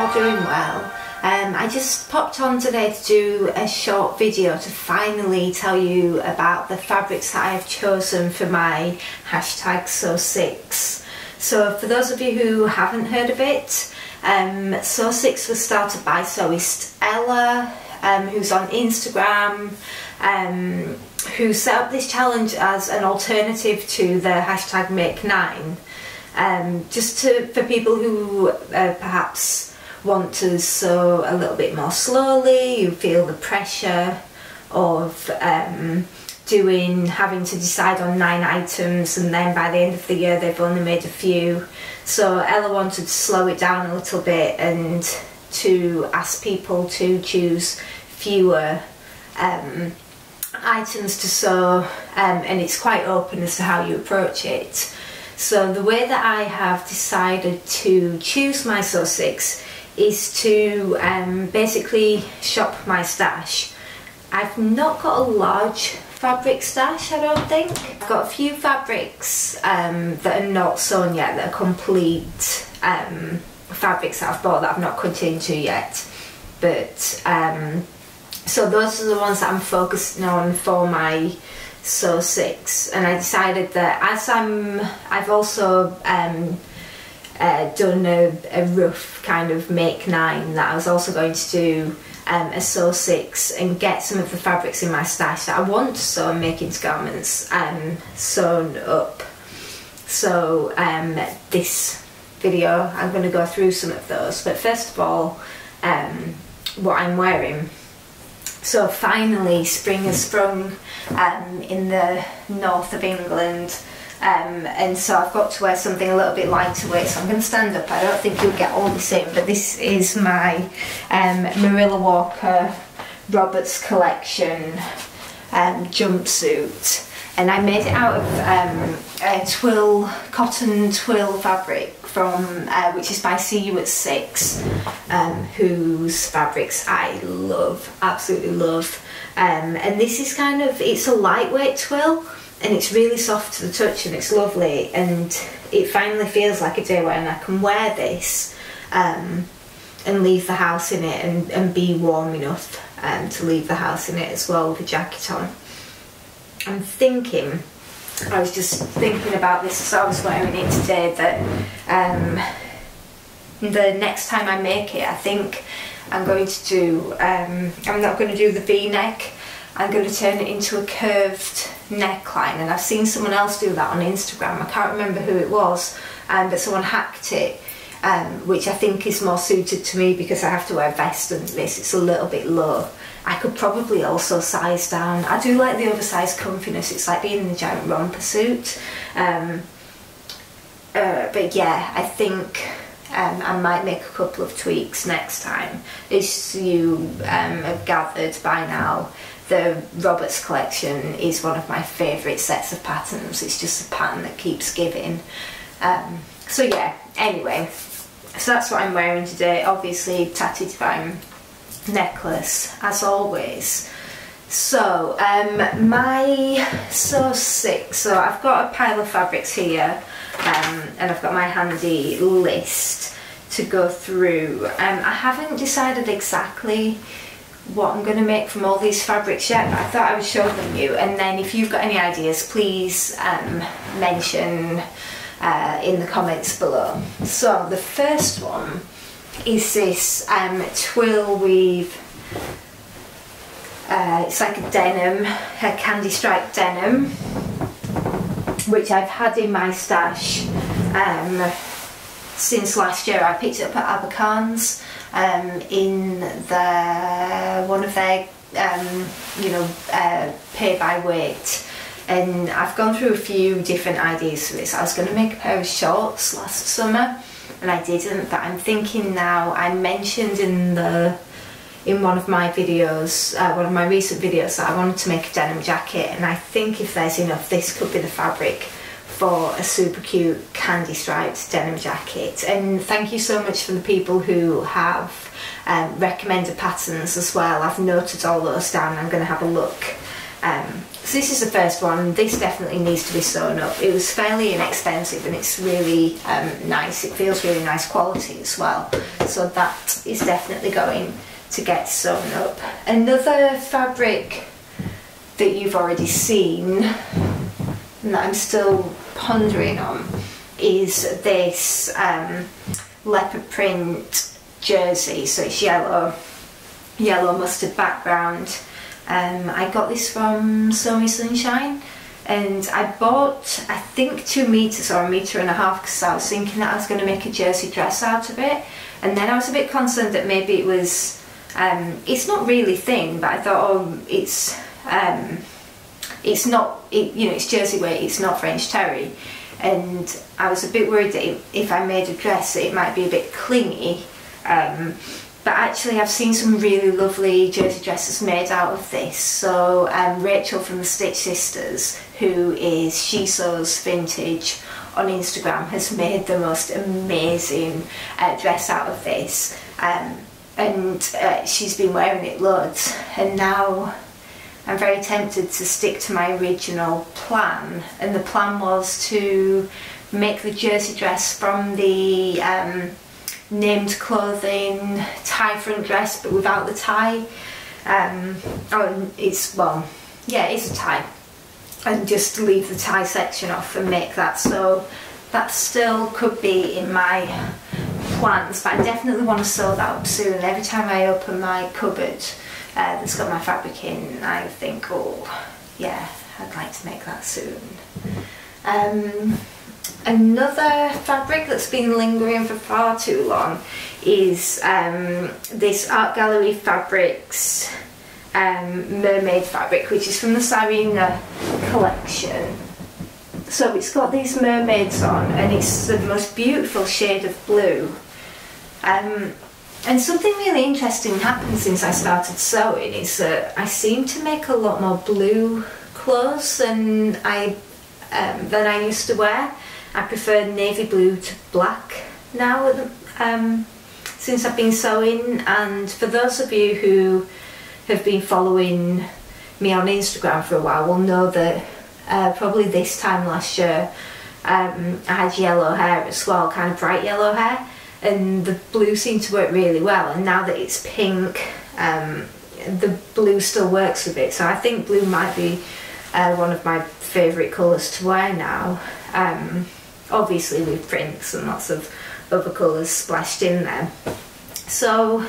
all doing well. I just popped on today to do a short video to finally tell you about the fabrics that I have chosen for my hashtag sewsix. So for those of you who haven't heard of it, sewsix was started by sewist Ella, who's on Instagram, who set up this challenge as an alternative to the hashtag make9, just for people who perhaps want to sew a little bit more slowly, you feel the pressure of having to decide on 9 items, and then by the end of the year they've only made a few. So Ella wanted to slow it down a little bit and to ask people to choose fewer items to sew, and it's quite open as to how you approach it. So the way that I have decided to choose my sewsix is to basically shop my stash. I've not got a large fabric stash, I don't think. I've got a few fabrics that are not sewn yet, that are complete fabrics that I've bought that I've not cut into yet. But so those are the ones that I'm focusing on for my sewsix, and I decided that as I've also done a rough kind of make9, that I was also going to do a sewsix and get some of the fabrics in my stash that I want to sew and make into garments sewn up. So this video I'm going to go through some of those, but first of all what I'm wearing. So finally spring has sprung in the north of England, and so I've got to wear something a little bit lighter weight, so I'm going to stand up. I don't think you'll get all this in, but this is my Marilla Walker Roberts collection jumpsuit, and I made it out of a twill, cotton twill fabric from which is by sewsix, whose fabrics I love, absolutely love. And this is kind of, it's a lightweight twill, and it's really soft to the touch, and it's lovely, and it finally feels like a day when I can wear this and leave the house in it, and be warm enough to leave the house in it as well with a jacket on. I was just thinking about this as I was wearing it today, that the next time I make it, I think I'm going to do, I'm not going to do the V-neck, I'm going to turn it into a curved neckline, and I've seen someone else do that on Instagram. I can't remember who it was, but someone hacked it, which I think is more suited to me because I have to wear a vest under this. It's a little bit low. I could probably also size down. I do like the oversized comfiness, it's like being in a giant romper suit. But yeah, I think I might make a couple of tweaks next time. As you have gathered by now, the Roberts collection is one of my favourite sets of patterns. It's just a pattern that keeps giving. So yeah, anyway, so that's what I'm wearing today. Obviously tatty divine necklace as always. So my sewsix, so I've got a pile of fabrics here, and I've got my handy list to go through. I haven't decided exactly what I'm going to make from all these fabrics yet, but I thought I would show them you, and then if you've got any ideas, please mention in the comments below. So the first one is this twill weave. It's like a denim, a candy striped denim, which I've had in my stash since last year. I picked it up at Abakhan's in one of their pay by weight, and I've gone through a few different ideas for this. I was going to make a pair of shorts last summer and I didn't, but I'm thinking now, I mentioned in one of my videos, one of my recent videos, that I wanted to make a denim jacket, and I think if there's enough, this could be the fabric for a super cute candy striped denim jacket. And thank you so much for the people who have recommended patterns as well. I've noted all those down. I'm going to have a look So this is the first one. This definitely needs to be sewn up. It was fairly inexpensive and it's really nice. It feels really nice quality as well. So that is definitely going to get sewn up. Another fabric that you've already seen and that I'm still pondering on is this leopard print jersey. So it's yellow mustard background. I got this from Sew Me Sunshine, and I bought, I think, 2 meters or 1.5 meters because I was thinking that I was going to make a jersey dress out of it, and then I was a bit concerned that maybe it was it's not really thin, but I thought, oh, it's not, you know, it's jersey weight, it's not French terry, and I was a bit worried that if I made a dress it might be a bit clingy. But actually I've seen some really lovely jersey dresses made out of this. So Rachel from the Stitch Sisters, who is She Sews Vintage on Instagram, has made the most amazing dress out of this. And she's been wearing it loads, and now I'm very tempted to stick to my original plan, and the plan was to make the jersey dress from the named clothing tie front dress, but without the tie. It's a tie, and just leave the tie section off and make that. So that still could be in my plans, but I definitely want to sew that up soon. Every time I open my cupboard that's got my fabric in, I think, oh yeah, I'd like to make that soon. Another fabric that's been lingering for far too long is this Art Gallery Fabrics Mermaid fabric, which is from the Sirena collection. So it's got these mermaids on, and it's the most beautiful shade of blue. And something really interesting happened since I started sewing is that I seem to make a lot more blue clothes than I used to wear. I prefer navy blue to black now since I've been sewing. And for those of you who have been following me on Instagram for a while will know that probably this time last year I had yellow hair as well, kind of bright yellow hair, and the blue seemed to work really well, and now that it's pink the blue still works with it. So I think blue might be one of my favourite colours to wear now. Obviously with prints and lots of other colours splashed in there. So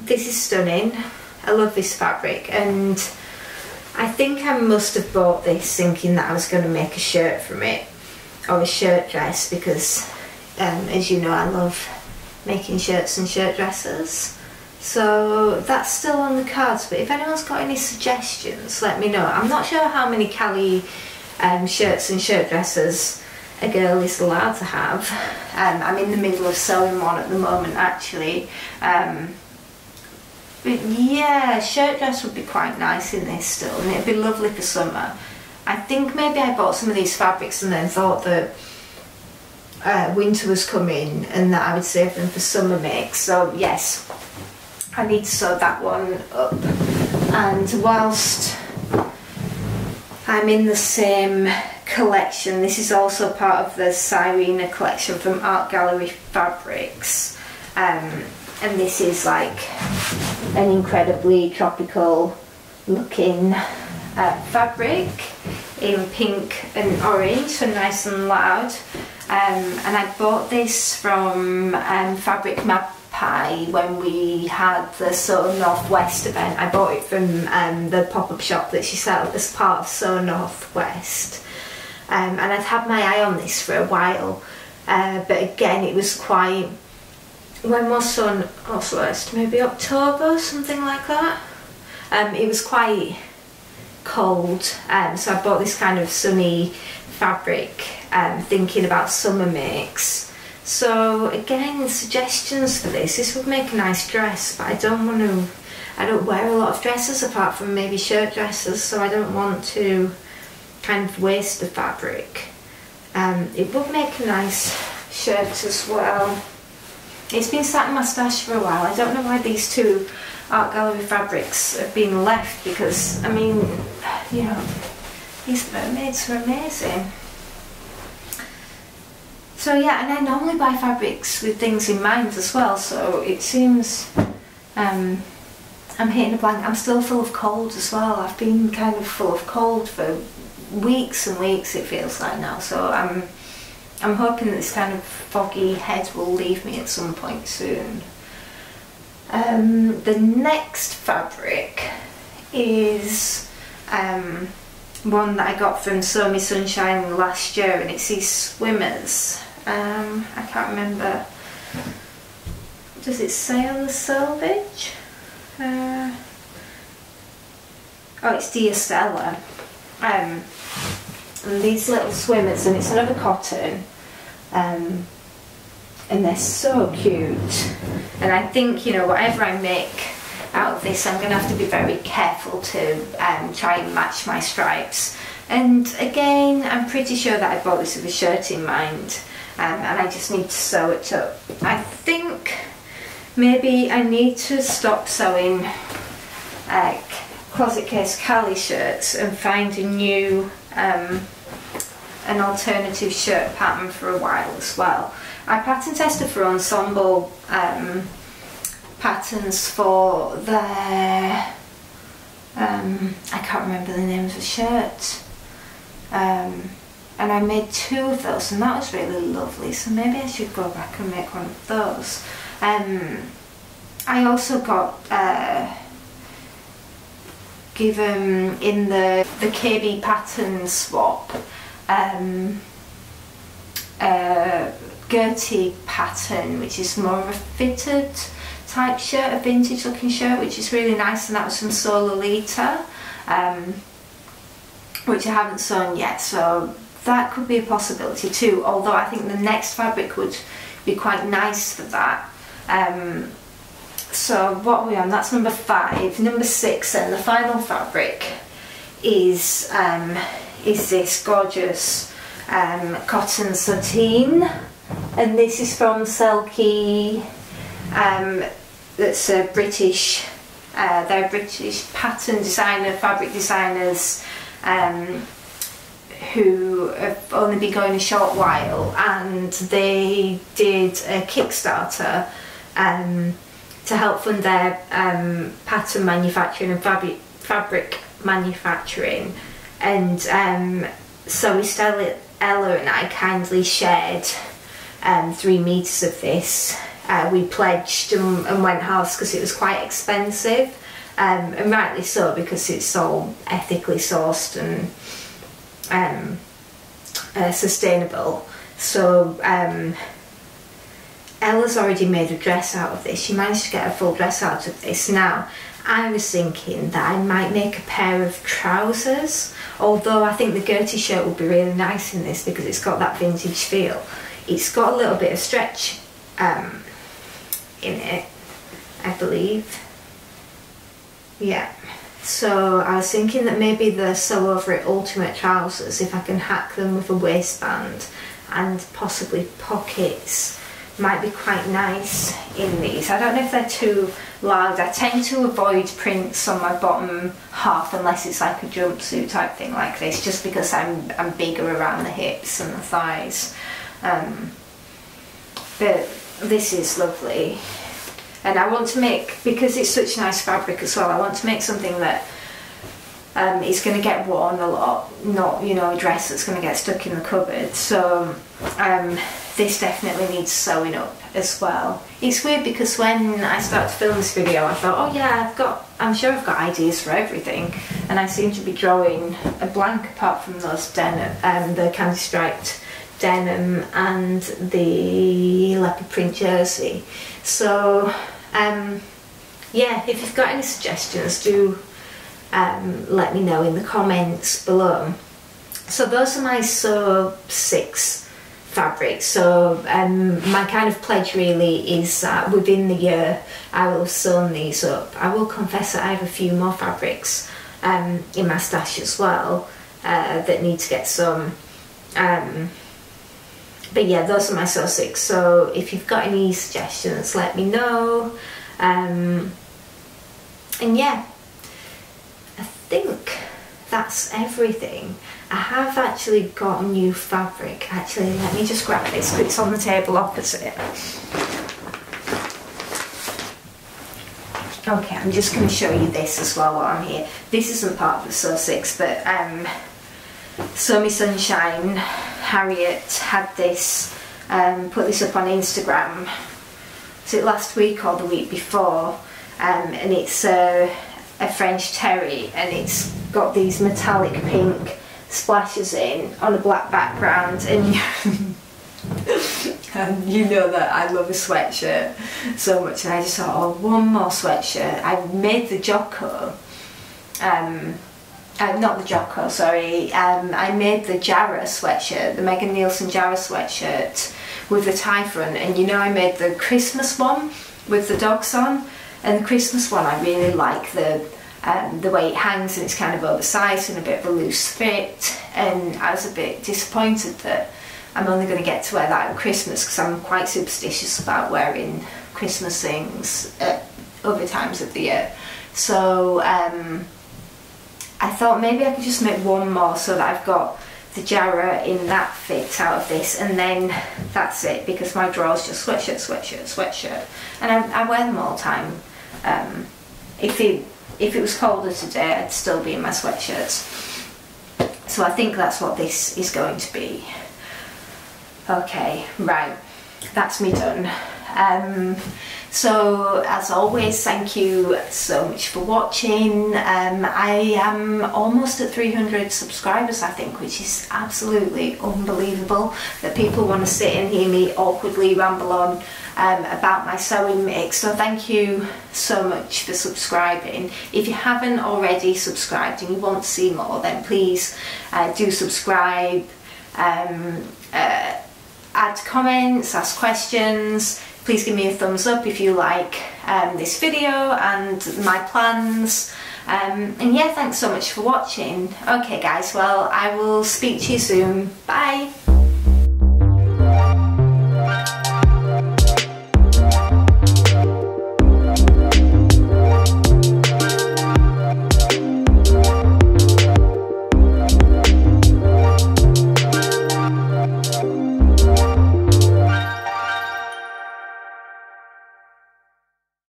this is stunning. I love this fabric, and I think I must have bought this thinking that I was going to make a shirt from it, or a shirt dress, because as you know, I love making shirts and shirt dresses. So that's still on the cards, but if anyone's got any suggestions, let me know. I'm not sure how many Cali shirts and shirt dresses a girl is allowed to have. I'm in the middle of sewing one at the moment, actually. But yeah, shirt dress would be quite nice in this still, and it'd be lovely for summer. I think maybe I bought some of these fabrics and then thought that winter was coming and that I would save them for summer makes. So yes, I need to sew that one up. And whilst I'm in the same collection, this is also part of the Sirena collection from Art Gallery Fabrics, and this is like an incredibly tropical looking fabric in pink and orange, so nice and loud. And I bought this from Fabric Magpie when we had the Sew Northwest event. I bought it from the pop-up shop that she set up as part of Sew Northwest. And I'd had my eye on this for a while, but again it was quite, when was Sew Northwest? Maybe October, something like that. It was quite cold, so I bought this kind of sunny fabric thinking about summer makes. So again, suggestions for this. This would make a nice dress, but I don't wear a lot of dresses apart from maybe shirt dresses, so I don't want to kind of waste the fabric. It would make a nice shirt as well. It's been sat in my stash for a while. I don't know why these two art gallery fabrics have been left, because I mean, you know, these mermaids are amazing. So yeah, and I normally buy fabrics with things in mind as well, so it seems I'm hitting a blank. I'm still full of cold as well. I've been kind of full of cold for weeks and weeks, it feels like now, so I'm hoping that this kind of foggy head will leave me at some point soon. The next fabric is one that I got from Sew Me Sunshine last year, and it's these swimmers. I can't remember, does it say on the selvage? Oh, it's Dear Stella. And these little swimmers, and it's another cotton, and they're so cute. And I think, you know, whatever I make out of this, I'm going to have to be very careful to try and match my stripes. And again, I'm pretty sure that I bought this with a shirt in mind, and I just need to sew it up. I think maybe I need to stop sewing closet case Cali shirts and find a new, an alternative shirt pattern for a while as well. I pattern tested for Ensemble patterns for their, I can't remember the name of the shirt, and I made 2 of those, and that was really lovely, so maybe I should go back and make one of those. I also got given in the KB pattern swap Gertie pattern, which is more of a fitted type shirt, a vintage looking shirt, which is really nice, and that was from Solalita, which I haven't sewn yet, so that could be a possibility too, although I think the next fabric would be quite nice for that. So what are we on? That's number 5. Number 6 then, the final fabric is this gorgeous cotton sateen, and this is from Selkie. That's a British, they're British pattern designer, fabric designers, who have only been going a short while, and they did a Kickstarter to help fund their pattern manufacturing and fabric manufacturing, and so Stella and I kindly shared 3 meters of this. We pledged and went halves because it was quite expensive, and rightly so, because it's all ethically sourced and sustainable. So Ella's already made a dress out of this. She managed to get a full dress out of this. Now, I was thinking that I might make a pair of trousers, although I think the Gertie shirt would be really nice in this because it's got that vintage feel. It's got a little bit of stretch in it, I believe. Yeah. So I was thinking that maybe the Sew Over It Ultimate trousers, if I can hack them with a waistband and possibly pockets, might be quite nice in these. I don't know if they're too loud. I tend to avoid prints on my bottom half unless it's like a jumpsuit type thing like this, just because I'm bigger around the hips and the thighs. But this is lovely, and I want to make, because it's such nice fabric as well, I want to make something that is going to get worn a lot, not, you know, a dress that's going to get stuck in the cupboard. So this definitely needs sewing up as well. It's weird because when I started to film this video, I thought, oh yeah, I'm sure I've got ideas for everything, and I seem to be drawing a blank apart from those denim, the candy striped denim and the leopard print jersey. So yeah, if you've got any suggestions, do let me know in the comments below. So those are my sewsix fabrics. So my kind of pledge really is that within the year I will have sewn these up. I will confess that I have a few more fabrics in my stash as well that need to get sewn. But yeah, those are my sewsix. So if you've got any suggestions, let me know. And yeah, I think that's everything. I have actually got a new fabric. Actually, let me just grab this because it's on the table opposite. Okay, I'm just going to show you this as well while I'm here. This isn't part of the sewsix, but Sew Me Sunshine, Harriet had this, put this up on Instagram. Was it last week or the week before? And it's a French terry, and it's got these metallic pink splashes in on a black background, and and you know that I love a sweatshirt so much, and I just thought, oh, one more sweatshirt. I made the Jocko, not the Jocko, sorry, I made the Jarrah sweatshirt, the Megan Nielsen Jarrah sweatshirt with the tie front, and you know I made the Christmas one with the dogs on, and the Christmas one I really like the way it hangs, and it's kind of oversized and a bit of a loose fit, and I was a bit disappointed that I'm only going to get to wear that at Christmas because I'm quite superstitious about wearing Christmas things at other times of the year. So I thought maybe I could just make one more so that I've got the Jarrah in that fit out of this, and then that's it, because my drawer's just sweatshirt, sweatshirt, sweatshirt, and I wear them all the time. If it was colder today, I'd still be in my sweatshirts. So I think that's what this is going to be. Okay, right, that's me done. So as always, thank you so much for watching. I am almost at 300 subscribers, I think, which is absolutely unbelievable that people want to sit and hear me awkwardly ramble on about my sewing mix. So thank you so much for subscribing. If you haven't already subscribed and you want to see more, then please do subscribe, add comments, ask questions. Please give me a thumbs up if you like this video and my plans. And yeah, thanks so much for watching. Okay guys, well, I will speak to you soon. Bye.